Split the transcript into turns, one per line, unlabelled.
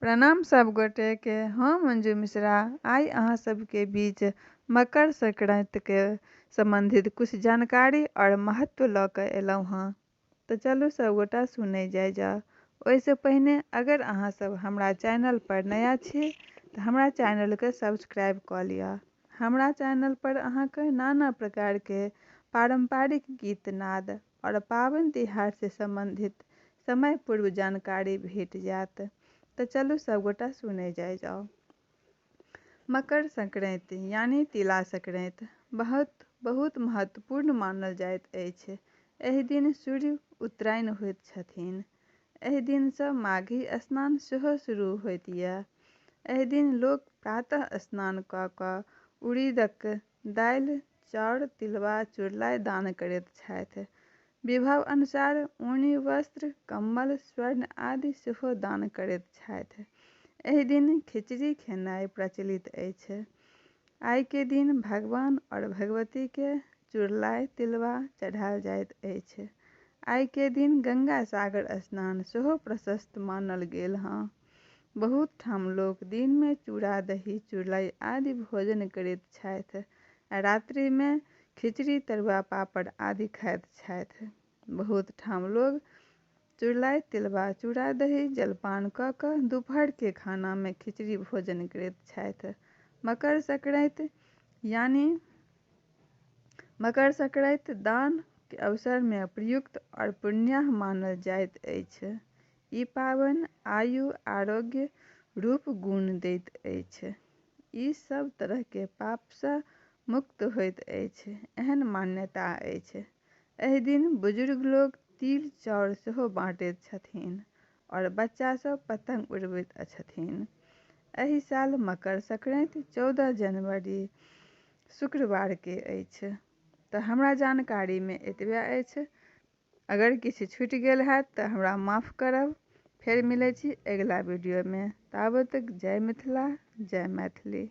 प्रणाम सब गोटे के। हम मंजू मिश्रा आइ अहाँ सबके बीच मकर संक्रांति के संबंधित कुछ जानकारी और महत्व लऽ कऽ एलहुँ हँ। तऽ चलू सब गोटा सुनै जाय। ओहिसँ पहिने अगर अहाँ सब हमरा चैनल पर नया छी तऽ हमरा चैनल के सब्सक्राइब कऽ लिअ। हमरा चैनल पर अहाँके नाना प्रकार के पारंपरिक गीत नाद और पाबनि तिहार से संबंधित समय पूर्व जानकारी भेट जायत। तो चलू सब गोटा सुने जाओ। मकर संक्रांति यानी तिला संक्रांति बहुत महत्वपूर्ण मानल जाइत अछि। एहि दिन सूर्य उत्तरायण होइत छथिन। एहि दिन से माघी स्नान सेहो शुरू होइत यऽ। एहि दिन लोक प्रातः स्नान कऽ कऽ उड़ीदक दालि चाउर तिलबा चुरलाई दान करैत छथि। विभव अनुसार ऊनी वस्त्र कम्बल स्वर्ण आदि सेहो दान करैत छथि। एहि दिन खिचड़ी खेनाइ प्रचलित अछि। आइ के दिन भगवान और भगवती के चुरलाई तिलबा चढ़ायल जाइत अछि। आइ के दिन गंगा सागर स्नान सेहो प्रशस्त मानल गेल हँ। बहुत ठाम लोक दिन में चूड़ा दही चुरलाई आदि भोजन करैत छथि। रात्रि में खिचड़ी तरुआ पापड़ आदि खाइत छथि। बहुत ठाम लोग चुरलाई तिलबा चूड़ा दही जलपान कऽ कऽ दोपहर के खाना में खिचड़ी भोजन करैत छथि। मकर संक्रांति दान के अवसर में प्रयुक्त और पुण्य मानल जाइत अछि। ई पाबनि आयु आरोग्य रूप गुण दैत अछि। ई सब तरह के पाप से मुक्त होइत अछि एहन मान्यता अछि। एहि दिन बुजुर्ग लोग तिल चाउर सेहो बाँटैत छथिन और बच्चा सब पतंग उड़बैत छथिन। एहि साल मकर संक्रांति 14 जनवरी शुक्रवार के अछि। तऽ हमरा जानकारी में एतबे अछि। अगर किछु छूटि गेल हैत तऽ हमरा माफ करब। फेर मिलै छी अगिला वीडियो में। ताबत तक जय मिथिला जय मैथिली।